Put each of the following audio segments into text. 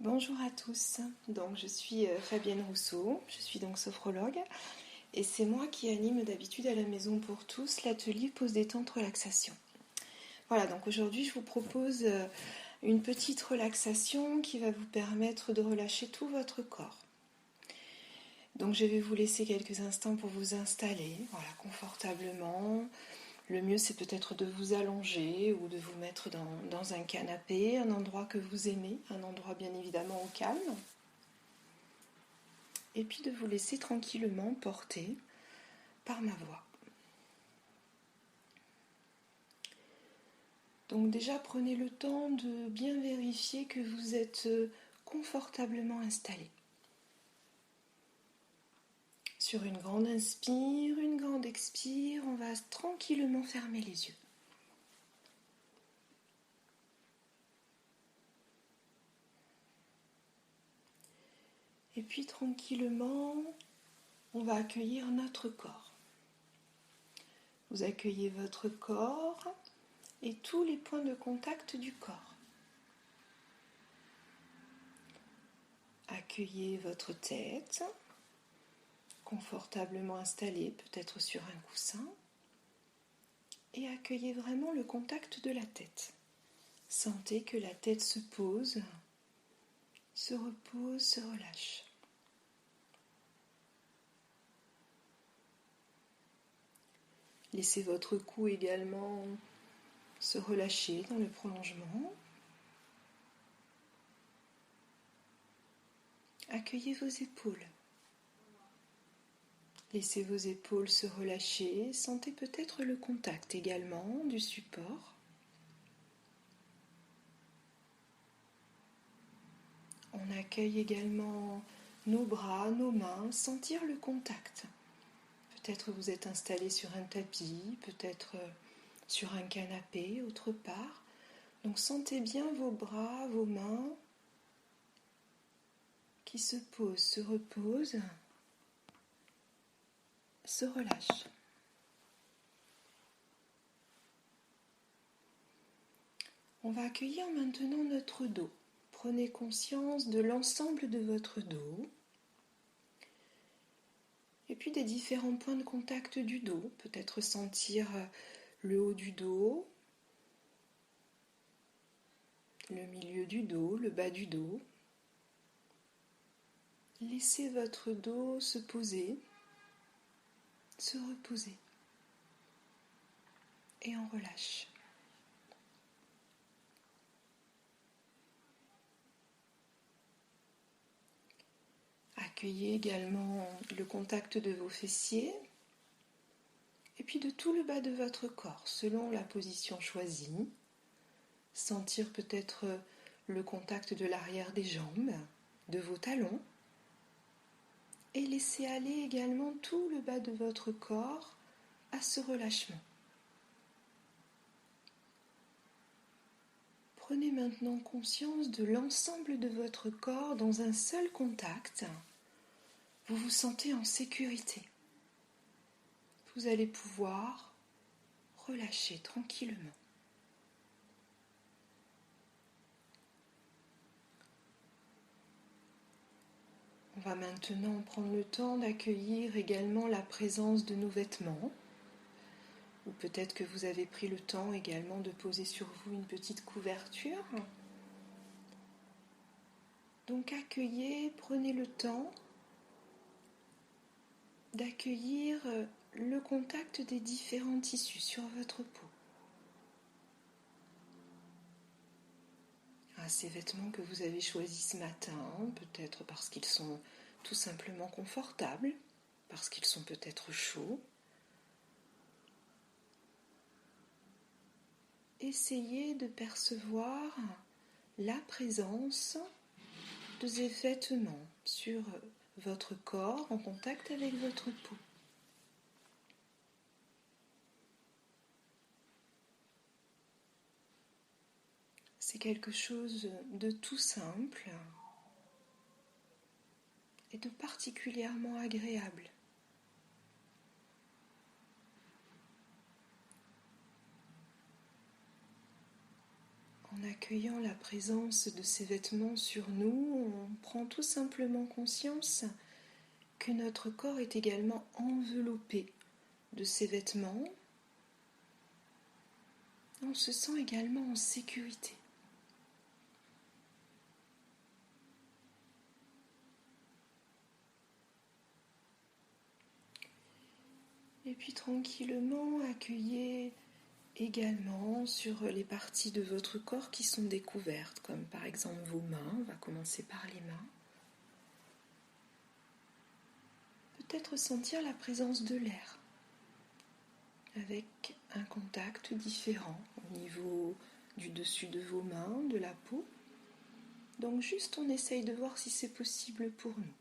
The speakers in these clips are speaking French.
Bonjour à tous, donc je suis Fabienne Rousseau, je suis donc sophrologue et c'est moi qui anime d'habitude à la Maison pour tous l'atelier pause détente relaxation. Voilà, donc aujourd'hui je vous propose une petite relaxation qui va vous permettre de relâcher tout votre corps. Donc je vais vous laisser quelques instants pour vous installer, voilà, confortablement. Le mieux c'est peut-être de vous allonger ou de vous mettre dans un canapé, un endroit que vous aimez, un endroit bien évidemment au calme. Et puis de vous laisser tranquillement porter par ma voix. Donc déjà prenez le temps de bien vérifier que vous êtes confortablement installé. Sur une grande inspire, une grande expire, on va tranquillement fermer les yeux. Et puis tranquillement, on va accueillir notre corps. Vous accueillez votre corps et tous les points de contact du corps. Accueillez votre tête, confortablement installée, peut-être sur un coussin, et accueillez vraiment le contact de la tête. Sentez que la tête se pose, se repose, se relâche. Laissez votre cou également se relâcher dans le prolongement. Accueillez vos épaules. Laissez vos épaules se relâcher. Sentez peut-être le contact également du support. On accueille également nos bras, nos mains, sentir le contact. Peut-être vous êtes installé sur un tapis, peut-être sur un canapé, autre part. Donc sentez bien vos bras, vos mains qui se posent, se reposent, se relâchent. On va accueillir maintenant notre dos. Prenez conscience de l'ensemble de votre dos et puis des différents points de contact du dos. Peut-être sentir le haut du dos, le milieu du dos, le bas du dos. Laissez votre dos se poser, se reposer et on relâche. Accueillez également le contact de vos fessiers et puis de tout le bas de votre corps selon la position choisie. Sentir peut-être le contact de l'arrière des jambes, de vos talons et laisser aller également tout le bas de votre corps à ce relâchement. Prenez maintenant conscience de l'ensemble de votre corps dans un seul contact. Vous vous sentez en sécurité. Vous allez pouvoir relâcher tranquillement. On va maintenant prendre le temps d'accueillir également la présence de nos vêtements. Ou peut-être que vous avez pris le temps également de poser sur vous une petite couverture. Donc accueillez, prenez le temps d'accueillir le contact des différents tissus sur votre peau. Ces vêtements que vous avez choisis ce matin, peut-être parce qu'ils sont tout simplement confortables, parce qu'ils sont peut-être chauds. Essayez de percevoir la présence de ces vêtements sur votre corps en contact avec votre peau. C'est quelque chose de tout simple et de particulièrement agréable. En accueillant la présence de ces vêtements sur nous, on prend tout simplement conscience que notre corps est également enveloppé de ces vêtements. On se sent également en sécurité. Et puis tranquillement, accueillez également sur les parties de votre corps qui sont découvertes, comme par exemple vos mains. On va commencer par les mains. Peut-être sentir la présence de l'air avec un contact différent au niveau du dessus de vos mains, de la peau. Donc juste on essaye de voir si c'est possible pour nous.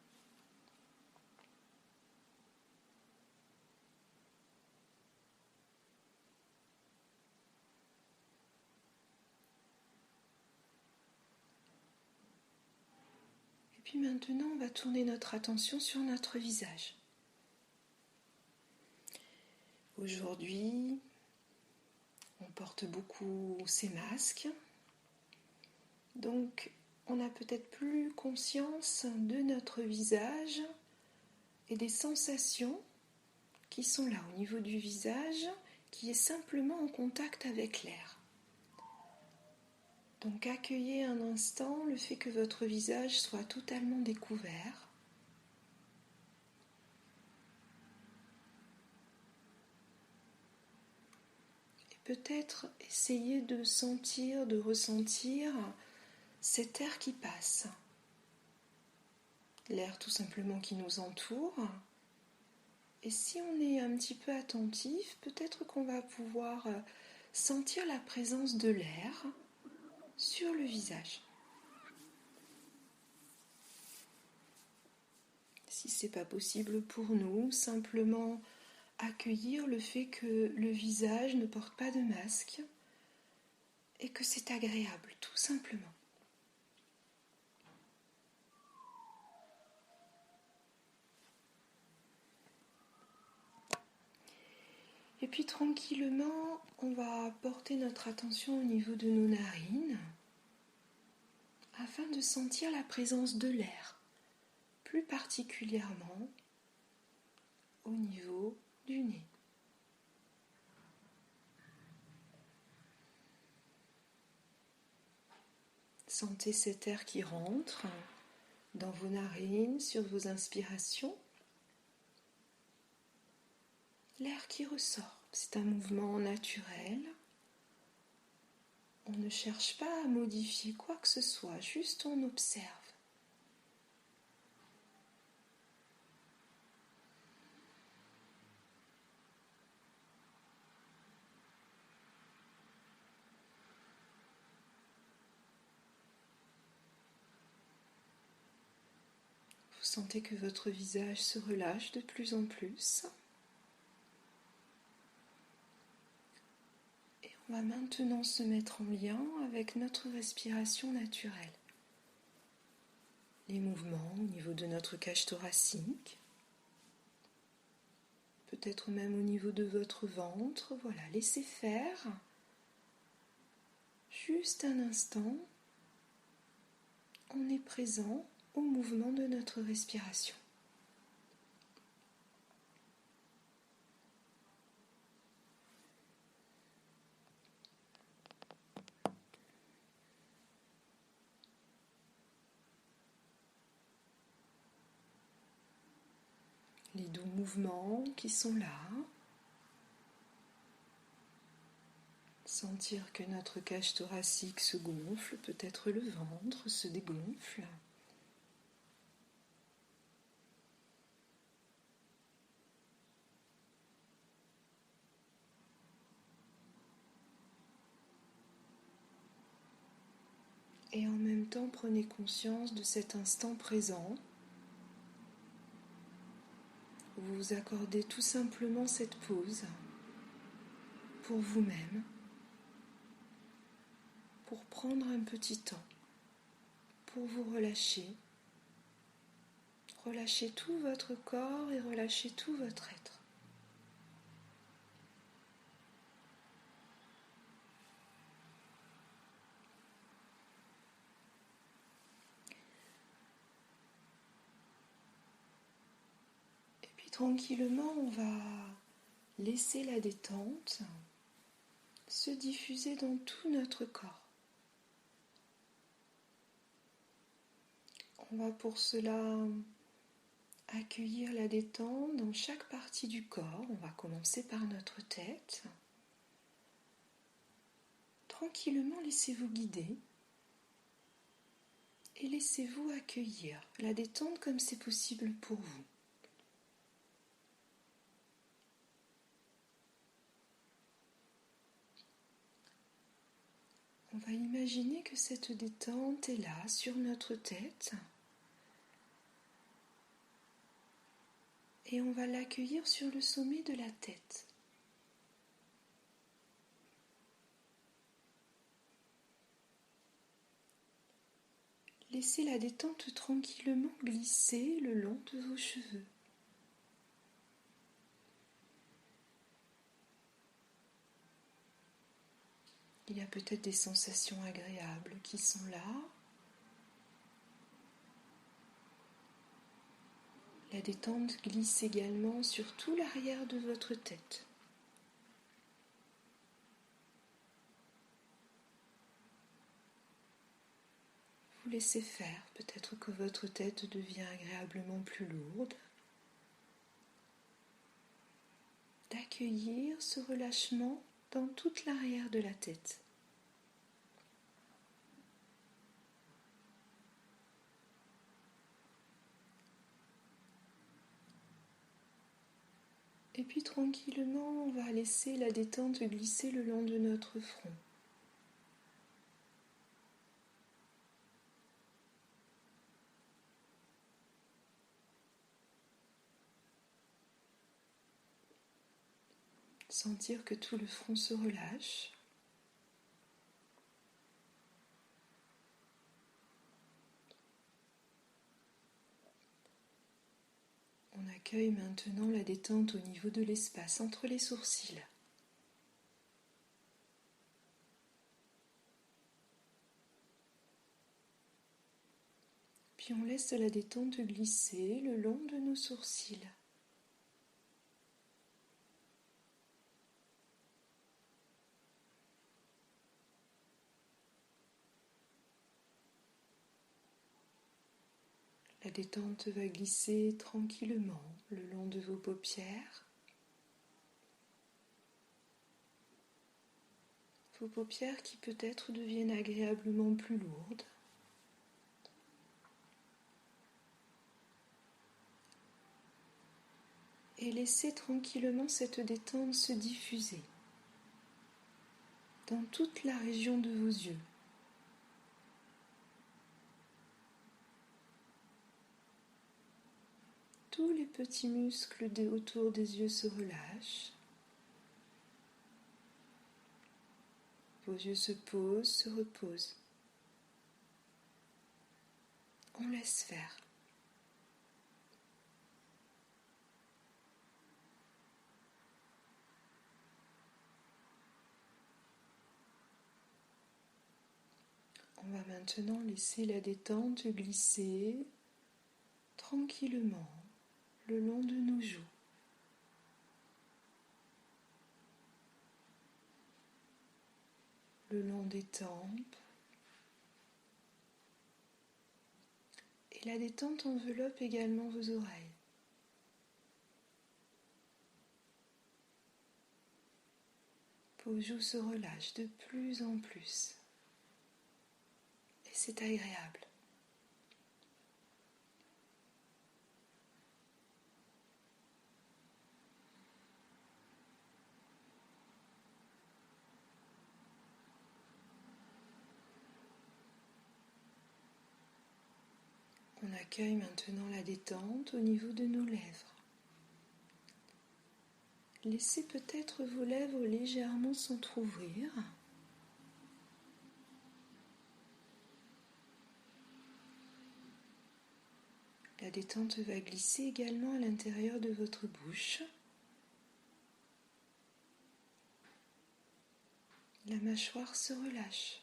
Et puis maintenant, on va tourner notre attention sur notre visage. Aujourd'hui, on porte beaucoup ces masques. Donc, on n'a peut-être plus conscience de notre visage et des sensations qui sont là au niveau du visage, qui est simplement en contact avec l'air. Donc accueillez un instant le fait que votre visage soit totalement découvert. Et peut-être essayez de sentir, de ressentir cet air qui passe. L'air tout simplement qui nous entoure. Et si on est un petit peu attentif, peut-être qu'on va pouvoir sentir la présence de l'air sur le visage. Si ce n'est pas possible pour nous, simplement accueillir le fait que le visage ne porte pas de masque et que c'est agréable, tout simplement. Et puis tranquillement, on va porter notre attention au niveau de nos narines afin de sentir la présence de l'air, plus particulièrement au niveau du nez. Sentez cet air qui rentre dans vos narines, sur vos inspirations. L'air qui ressort, c'est un mouvement naturel. On ne cherche pas à modifier quoi que ce soit, juste on observe. Vous sentez que votre visage se relâche de plus en plus. Et on va maintenant se mettre en lien avec notre respiration naturelle. Les mouvements au niveau de notre cage thoracique, peut-être même au niveau de votre ventre. Voilà, laissez faire. Juste un instant, on est présent au mouvement de notre respiration. Les doux mouvements qui sont là. Sentir que notre cage thoracique se gonfle, peut-être le ventre se dégonfle. Et en même temps, prenez conscience de cet instant présent. Vous vous accordez tout simplement cette pause pour vous-même, pour prendre un petit temps, pour vous relâcher. Relâchez tout votre corps et relâchez tout votre être. Tranquillement, on va laisser la détente se diffuser dans tout notre corps. On va pour cela accueillir la détente dans chaque partie du corps. On va commencer par notre tête. Tranquillement, laissez-vous guider et laissez-vous accueillir la détente comme c'est possible pour vous. On va imaginer que cette détente est là, sur notre tête, et on va l'accueillir sur le sommet de la tête. Laissez la détente tranquillement glisser le long de vos cheveux. Il y a peut-être des sensations agréables qui sont là. La détente glisse également sur tout l'arrière de votre tête. Vous laissez faire, peut-être que votre tête devient agréablement plus lourde. D'accueillir ce relâchement dans toute l'arrière de la tête. Et puis tranquillement, on va laisser la détente glisser le long de notre front. Sentir que tout le front se relâche. On accueille maintenant la détente au niveau de l'espace entre les sourcils. Puis on laisse la détente glisser le long de nos sourcils. La détente va glisser tranquillement le long de vos paupières. Vos paupières qui peut-être deviennent agréablement plus lourdes. Et laissez tranquillement cette détente se diffuser dans toute la région de vos yeux. Tous les petits muscles autour des yeux se relâchent. Vos yeux se posent, se reposent. On laisse faire. On va maintenant laisser la détente glisser tranquillement le long de nos joues. Le long des tempes. Et la détente enveloppe également vos oreilles. Vos joues se relâchent de plus en plus. Et c'est agréable. On accueille maintenant la détente au niveau de nos lèvres. Laissez peut-être vos lèvres légèrement s'entrouvrir. La détente va glisser également à l'intérieur de votre bouche. La mâchoire se relâche.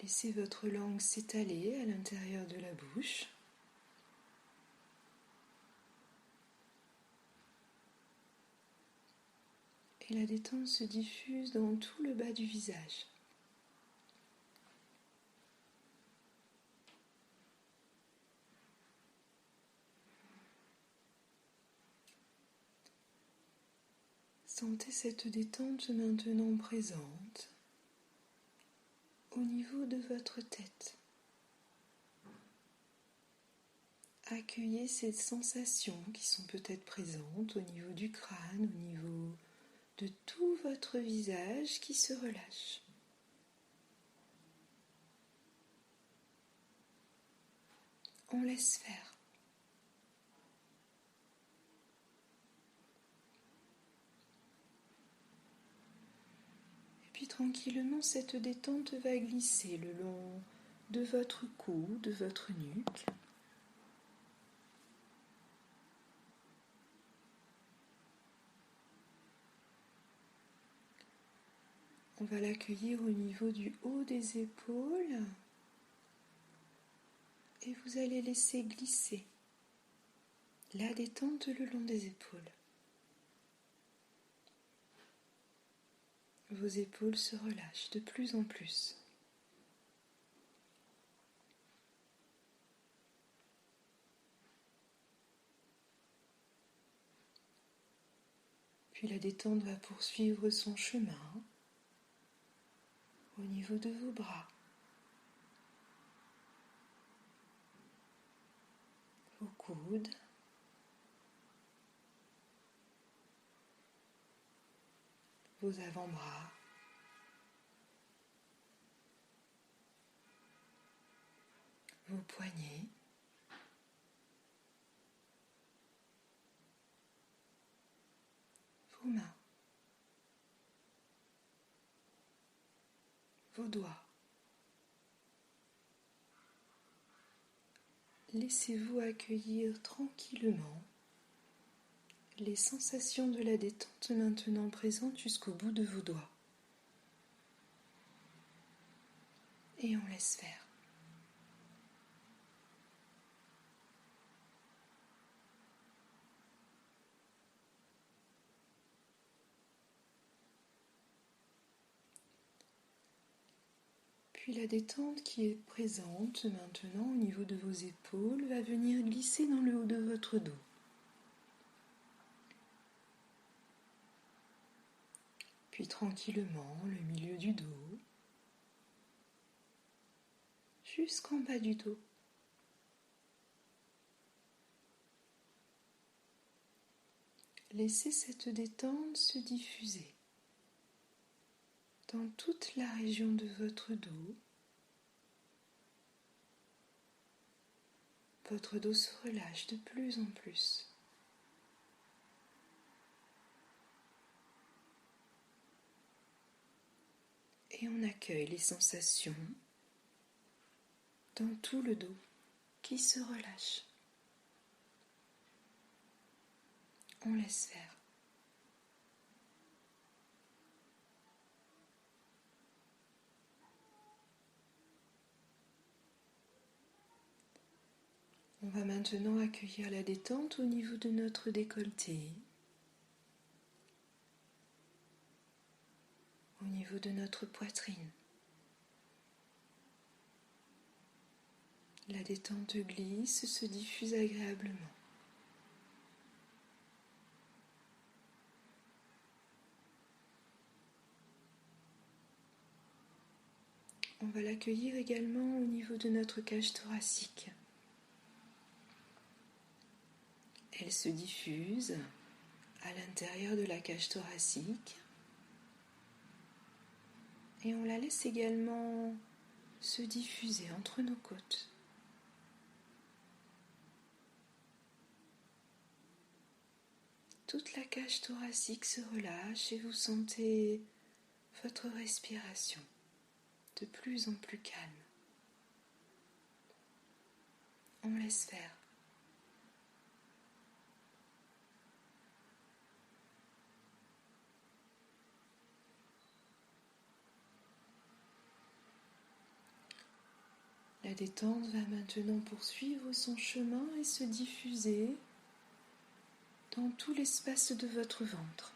Les Laissez votre langue s'étaler à l'intérieur de la bouche. Et la détente se diffuse dans tout le bas du visage. Sentez cette détente maintenant présente au niveau de votre tête. Accueillez ces sensations qui sont peut-être présentes au niveau du crâne, au niveau de tout votre visage qui se relâche. On laisse faire. Et puis tranquillement, cette détente va glisser le long de votre cou, de votre nuque. On va l'accueillir au niveau du haut des épaules et vous allez laisser glisser la détente le long des épaules. Vos épaules se relâchent de plus en plus. Puis la détente va poursuivre son chemin au niveau de vos bras, vos coudes, vos avant-bras, vos poignets, vos mains, vos doigts. Laissez-vous accueillir tranquillement les sensations de la détente maintenant présentes jusqu'au bout de vos doigts. Et on laisse faire. Puis la détente qui est présente maintenant au niveau de vos épaules va venir glisser dans le haut de votre dos. Puis tranquillement le milieu du dos, jusqu'en bas du dos. Laissez cette détente se diffuser dans toute la région de votre dos. Votre dos se relâche de plus en plus. Et on accueille les sensations dans tout le dos qui se relâche. On laisse faire. On va maintenant accueillir la détente au niveau de notre décolleté, au niveau de notre poitrine. La détente glisse, se diffuse agréablement. On va l'accueillir également au niveau de notre cage thoracique. Elle se diffuse à l'intérieur de la cage thoracique et on la laisse également se diffuser entre nos côtes. Toute la cage thoracique se relâche et vous sentez votre respiration de plus en plus calme. On laisse faire. détente va maintenant poursuivre son chemin et se diffuser dans tout l'espace de votre ventre.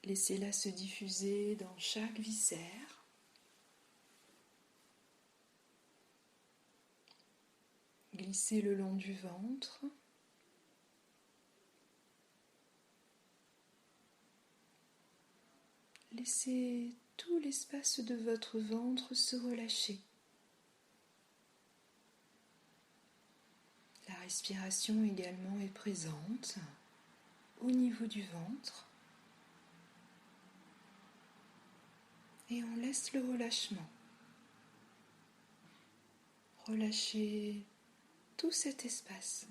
Laissez-la se diffuser dans chaque viscère. Glissez le long du ventre. Laissez tout l'espace de votre ventre se relâcher. La respiration également est présente au niveau du ventre. Et on laisse le relâchement. Relâchez tout cet espace.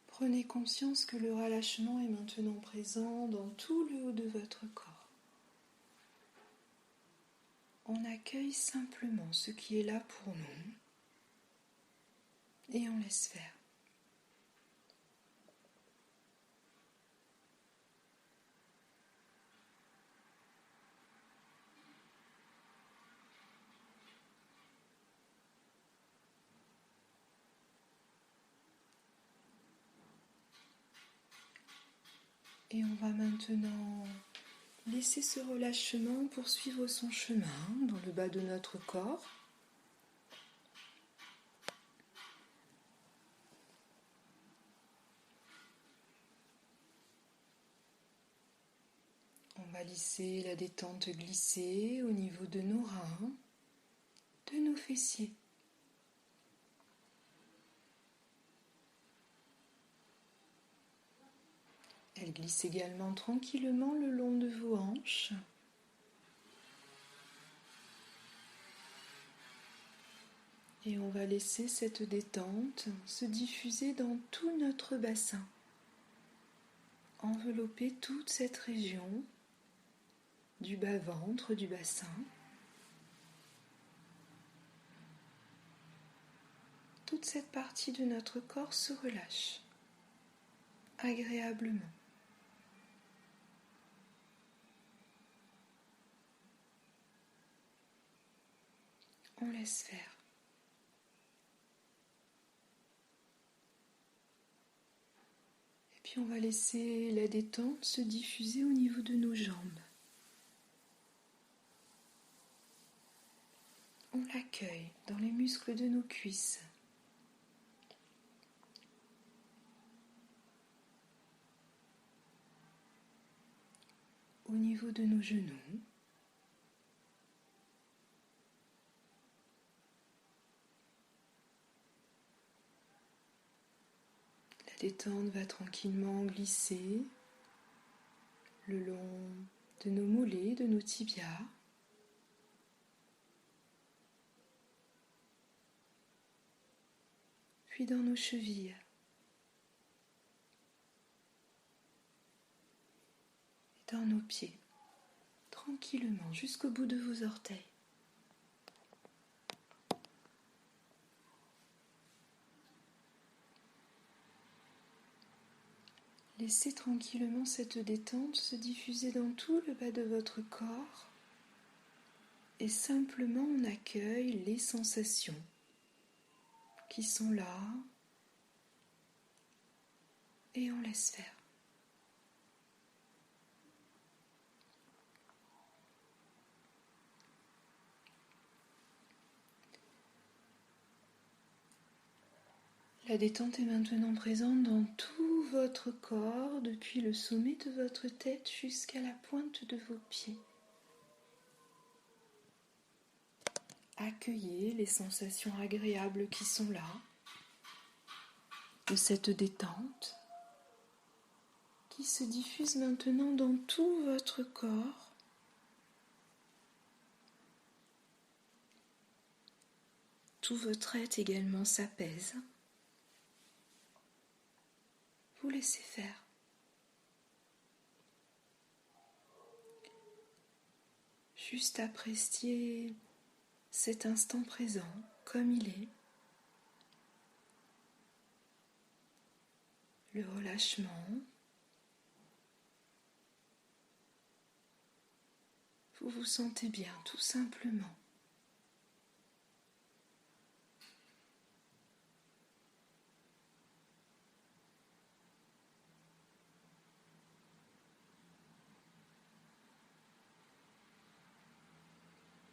Prenez conscience que le relâchement est maintenant présent dans tout le haut de votre corps. On accueille simplement ce qui est là pour nous et on laisse faire. Et on va maintenant laisser ce relâchement poursuivre son chemin dans le bas de notre corps. On va laisser la détente glisser au niveau de nos reins, de nos fessiers. Elle glisse également tranquillement le long de vos hanches. Et on va laisser cette détente se diffuser dans tout notre bassin, envelopper toute cette région du bas-ventre, du bassin. Toute cette partie de notre corps se relâche agréablement. On laisse faire. Et puis on va laisser la détente se diffuser au niveau de nos jambes. On l'accueille dans les muscles de nos cuisses. Au niveau de nos genoux. La détente va tranquillement glisser le long de nos mollets, de nos tibias. Puis dans nos chevilles. Et dans nos pieds. Tranquillement jusqu'au bout de vos orteils. Laissez tranquillement cette détente se diffuser dans tout le bas de votre corps et simplement on accueille les sensations qui sont là et on laisse faire. La détente est maintenant présente dans tout votre corps, depuis le sommet de votre tête jusqu'à la pointe de vos pieds. Accueillez les sensations agréables qui sont là, de cette détente qui se diffuse maintenant dans tout votre corps. Tout votre être également s'apaise. Vous laissez faire. Juste apprécier cet instant présent comme il est. le relâchement. Vous vous sentez bien, tout simplement.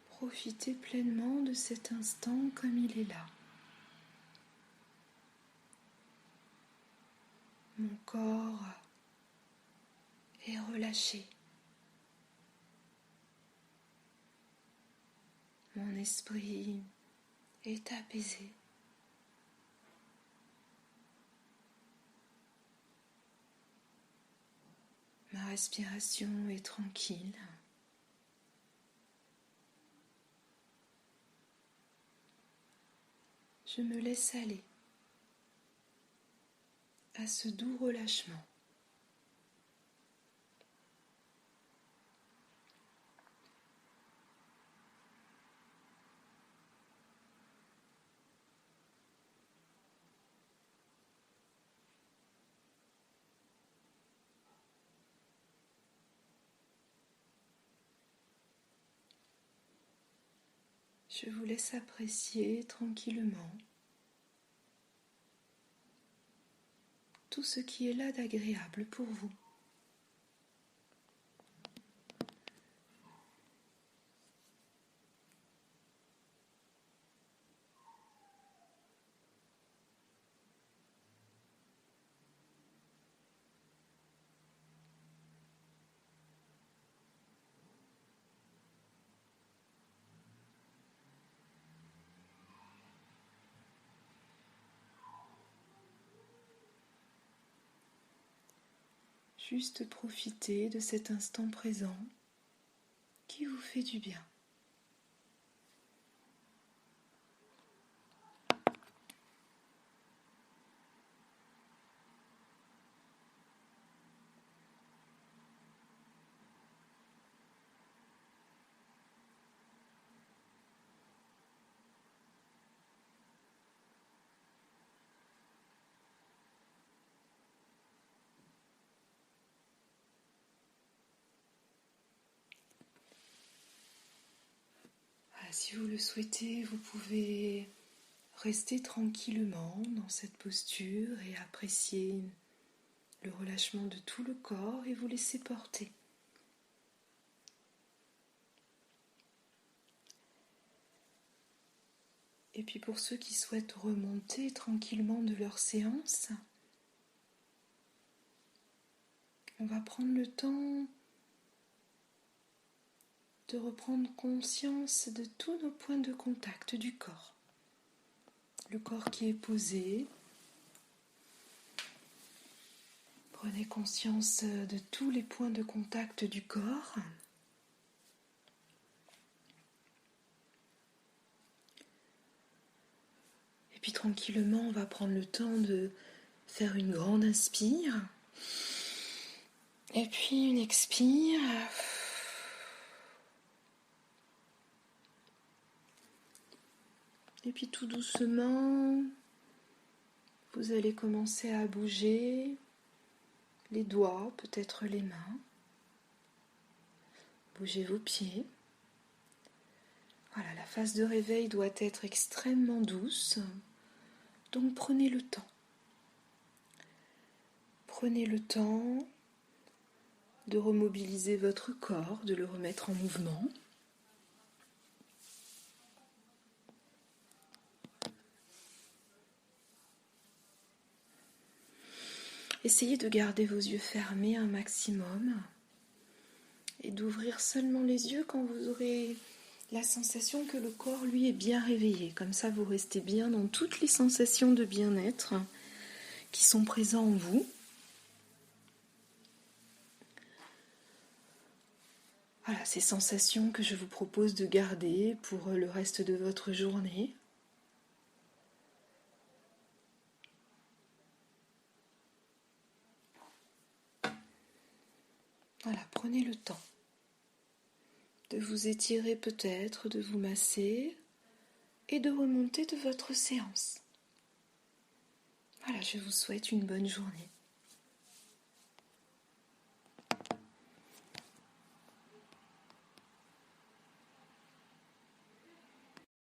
Profitez pleinement de cet instant comme il est là. Mon corps est relâché. Mon esprit est apaisé. Ma respiration est tranquille. Je me laisse aller à ce doux relâchement. Je vous laisse apprécier tranquillement tout ce qui est là d'agréable pour vous. Juste profitez de cet instant présent qui vous fait du bien. Si vous le souhaitez, vous pouvez rester tranquillement dans cette posture et apprécier le relâchement de tout le corps et vous laisser porter. Et puis pour ceux qui souhaitent remonter tranquillement de leur séance, on va prendre le temps de reprendre conscience de tous nos points de contact du corps. Le corps qui est posé. Prenez conscience de tous les points de contact du corps. Et puis tranquillement, on va prendre le temps de faire une grande inspire. Et puis une expire. Et puis tout doucement, vous allez commencer à bouger les doigts, peut-être les mains. Bougez vos pieds. Voilà, la phase de réveil doit être extrêmement douce. Donc prenez le temps. Prenez le temps de remobiliser votre corps, de le remettre en mouvement. Essayez de garder vos yeux fermés un maximum et d'ouvrir seulement les yeux quand vous aurez la sensation que le corps, lui, est bien réveillé. Comme ça, vous restez bien dans toutes les sensations de bien-être qui sont présentes en vous. Voilà, ces sensations que je vous propose de garder pour le reste de votre journée. Voilà, prenez le temps de vous étirer peut-être, de vous masser et de remonter de votre séance. Voilà, je vous souhaite une bonne journée.